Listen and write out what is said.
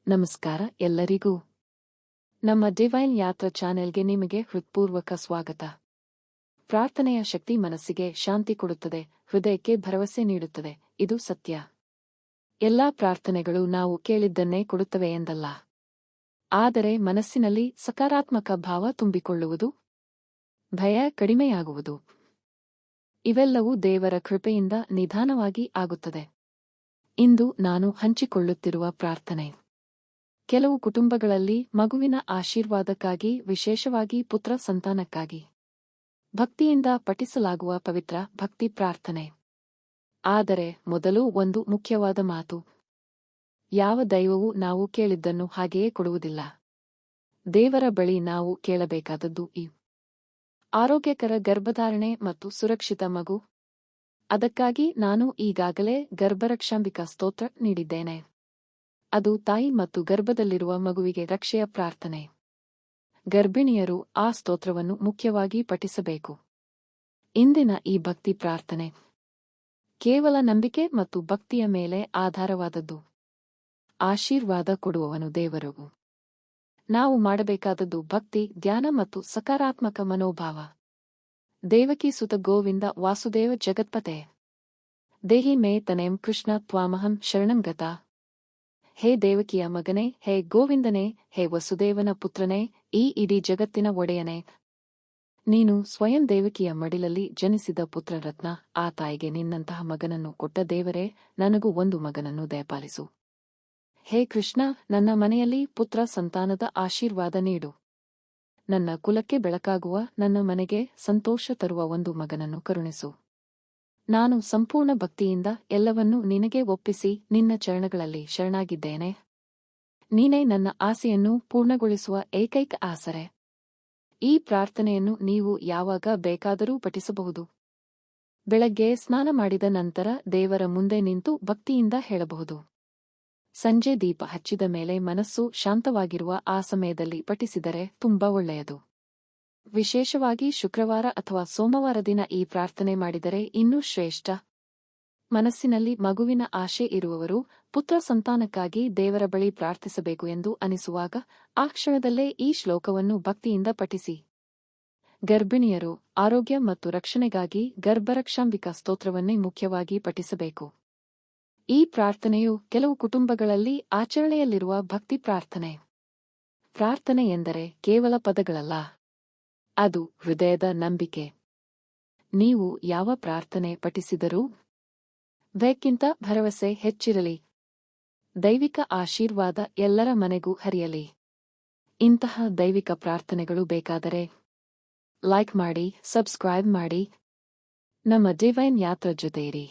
ನಮಸ್ಕಾರ ಎಲ್ಲರಿಗೂ. ನಮ್ಮ ಡಿವೈನ್ ಯಾತ್ರಾ ಚಾನೆಲ್ಗೆ ನಿಮಗೆ ಹೃತ್ಪೂರ್ವಕ ಸ್ವಾಗತ. ಪ್ರಾರ್ಥನೆಯ ಶಕ್ತಿ ಮನಸ್ಸಿಗೆ ಶಾಂತಿ ಕೊಡುತ್ತದೆ, ಹೃದಯಕ್ಕೆ ಭರವಸೆ ನೀಡುತ್ತದೆ. ಇದು ಸತ್ಯ. ಎಲ್ಲಾ ಪ್ರಾರ್ಥನೆಗಳು ನಾವು ಕೇಳಿದ್ದನ್ನೇ ಕೊಡುತ್ತವೆ ಎಂದಲ್ಲ. ಆದರೆ ಮನಸ್ಸಿನಲ್ಲಿ ಸಕಾರಾತ್ಮಕ ಭಾವ ತುಂಬಿಕೊಳ್ಳುವುದು, ಭಯ ಕಡಿಮೆಯಾಗುವುದು, ಇವೆಲ್ಲವೂ ದೇವರ ಕೃಪೆಯಿಂದ ನಿಧಾನವಾಗಿ ಆಗುತ್ತದೆ. ಇಂದು ನಾನು ಹಂಚಿಕೊಳ್ಳುತ್ತಿರುವ ಪ್ರಾರ್ಥನೆ ಕೆಲವು ಕುಟುಂಬಗಳಲ್ಲಿ ಮಗುವಿನ ಆಶೀರ್ವಾದಕ್ಕಾಗಿ, ವಿಶೇಷವಾಗಿ ಪುತ್ರ ಸಂತಾನಕ್ಕಾಗಿ ಭಕ್ತಿಯಿಂದ ಪಠಿಸಲಾಗುವ ಪವಿತ್ರ ಭಕ್ತಿ ಪ್ರಾರ್ಥನೆ. ಆದರೆ ಮೊದಲು ಒಂದು ಮುಖ್ಯವಾದ ಮಾತು: ಯಾವ ದೈವವೂ ನಾವು ಕೇಳಿದ್ದನ್ನು ಹಾಗೆಯೇ ಕೊಡುವುದಿಲ್ಲ. ದೇವರ ಬಳಿ ನಾವು ಕೇಳಬೇಕಾದದ್ದು ಆರೋಗ್ಯಕರ ಗರ್ಭಧಾರಣೆ ಮತ್ತು ಸುರಕ್ಷಿತ ಮಗು. ಅದಕ್ಕಾಗಿ ನಾನು ಈಗಾಗಲೇ ಗರ್ಭರಕ್ಷಾಂಬಿಕಾ ಸ್ತೋತ್ರ ನೀಡಿದ್ದೇನೆ. ಅದು ತಾಯಿ ಮತ್ತು ಗರ್ಭದಲ್ಲಿರುವ ಮಗುವಿಗೆ ರಕ್ಷೆಯ ಪ್ರಾರ್ಥನೆ. ಗರ್ಭಿಣಿಯರು ಆ ಸ್ತೋತ್ರವನ್ನು ಮುಖ್ಯವಾಗಿ ಪಠಿಸಬೇಕು. ಇಂದಿನ ಈ ಭಕ್ತಿ ಪ್ರಾರ್ಥನೆ ಕೇವಲ ನಂಬಿಕೆ ಮತ್ತು ಭಕ್ತಿಯ ಮೇಲೆ ಆಧಾರವಾದದ್ದು. ಆಶೀರ್ವಾದ ಕೊಡುವವನು ದೇವರು. ನಾವು ಮಾಡಬೇಕಾದದ್ದು ಭಕ್ತಿ, ಧ್ಯಾನ ಮತ್ತು ಸಕಾರಾತ್ಮಕ ಮನೋಭಾವ. ದೇವಕಿ ಸುತ ಗೋವಿಂದ ವಾಸುದೇವ ಜಗತ್ಪತೆ ದೇಹಿ ಮೇ ತನೇಂ ಕೃಷ್ಣ ತ್ವಾಮಹಂ ಶರಣಂ ಗತ. ಹೇ ದೇವಕಿಯ ಮಗನೇ, ಹೇ ಗೋವಿಂದನೇ, ಹೇ ವಸುದೇವನ ಪುತ್ರನೇ, ಈ ಇಡೀ ಜಗತ್ತಿನ ಒಡೆಯನೇ, ನೀನು ಸ್ವಯಂ ದೇವಕಿಯ ಮಡಿಲಲ್ಲಿ ಜನಿಸಿದ ಪುತ್ರರತ್ನ. ಆ ತಾಯಿಗೆ ನಿನ್ನಂತಹ ಮಗನನ್ನು ಕೊಟ್ಟ ದೇವರೇ, ನನಗೂ ಒಂದು ಮಗನನ್ನು ದಯಪಾಲಿಸು. ಹೇ ಕೃಷ್ಣ, ನನ್ನ ಮನೆಯಲ್ಲಿ ಪುತ್ರ ಸಂತಾನದ ಆಶೀರ್ವಾದ ನೀಡು. ನನ್ನ ಕುಲಕ್ಕೆ ಬೆಳಕಾಗುವ, ನನ್ನ ಮನೆಗೆ ಸಂತೋಷ ತರುವ ಒಂದು ಮಗನನ್ನು ಕರುಣಿಸು. ನಾನು ಸಂಪೂರ್ಣ ಭಕ್ತಿಯಿಂದ ಎಲ್ಲವನ್ನೂ ನಿನಗೆ ಒಪ್ಪಿಸಿ ನಿನ್ನ ಚರಣಗಳಲ್ಲಿ ಶರಣಾಗಿದ್ದೇನೆ. ನೀನೇ ನನ್ನ ಆಸೆಯನ್ನು ಪೂರ್ಣಗೊಳಿಸುವ ಏಕೈಕ ಆಸರೆ. ಈ ಪ್ರಾರ್ಥನೆಯನ್ನು ನೀವು ಯಾವಾಗ ಬೇಕಾದರೂ ಪಠಿಸಬಹುದು. ಬೆಳಗ್ಗೆ ಸ್ನಾನ ಮಾಡಿದ ನಂತರ ದೇವರ ಮುಂದೆ ನಿಂತು ಭಕ್ತಿಯಿಂದ ಹೇಳಬಹುದು. ಸಂಜೆ ದೀಪ ಹಚ್ಚಿದ ಮೇಲೆ ಮನಸ್ಸು ಶಾಂತವಾಗಿರುವ ಆ ಸಮಯದಲ್ಲಿ ಪಠಿಸಿದರೆ ತುಂಬಾ ಒಳ್ಳೆಯದು. ವಿಶೇಷವಾಗಿ ಶುಕ್ರವಾರ ಅಥವಾ ಸೋಮವಾರ ದಿನ ಈ ಪ್ರಾರ್ಥನೆ ಮಾಡಿದರೆ ಇನ್ನೂ ಶ್ರೇಷ್ಠ. ಮನಸ್ಸಿನಲ್ಲಿ ಮಗುವಿನ ಆಶೆ ಇರುವವರು ಪುತ್ರ ಸಂತಾನಕ್ಕಾಗಿ ದೇವರ ಬಳಿ ಪ್ರಾರ್ಥಿಸಬೇಕು ಎಂದು ಅನಿಸುವಾಗ ಆ ಕ್ಷಣದಲ್ಲೇ ಈ ಶ್ಲೋಕವನ್ನು ಭಕ್ತಿಯಿಂದ ಪಠಿಸಿ. ಗರ್ಭಿಣಿಯರು ಆರೋಗ್ಯ ಮತ್ತು ರಕ್ಷಣೆಗಾಗಿ ಗರ್ಭರಕ್ಷಾಂಬಿಕಾ ಸ್ತೋತ್ರವನ್ನೇ ಮುಖ್ಯವಾಗಿ ಪಠಿಸಬೇಕು. ಈ ಪ್ರಾರ್ಥನೆಯು ಕೆಲವು ಕುಟುಂಬಗಳಲ್ಲಿ ಆಚರಣೆಯಲ್ಲಿರುವ ಭಕ್ತಿ ಪ್ರಾರ್ಥನೆ. ಪ್ರಾರ್ಥನೆ ಎಂದರೆ ಕೇವಲ ಪದಗಳಲ್ಲ, ಅದು ಹೃದಯದ ನಂಬಿಕೆ. ನೀವು ಯಾವ ಪ್ರಾರ್ಥನೆ ಪಠಿಸಿದರೂ ಬೇಕಿಂತ ಭರವಸೆ ಹೆಚ್ಚಿರಲಿ. ದೈವಿಕ ಆಶೀರ್ವಾದ ಎಲ್ಲರ ಮನೆಗೂ ಹರಿಯಲಿ. ಇಂತಹ ದೈವಿಕ ಪ್ರಾರ್ಥನೆಗಳು ಬೇಕಾದರೆ ಲೈಕ್ ಮಾಡಿ, ಸಬ್ಸ್ಕ್ರೈಬ್ ಮಾಡಿ. ನಮ್ಮ ಡಿವೈನ್ ಯಾತ್ರಾ ಜೊತೆ ಇರಿ.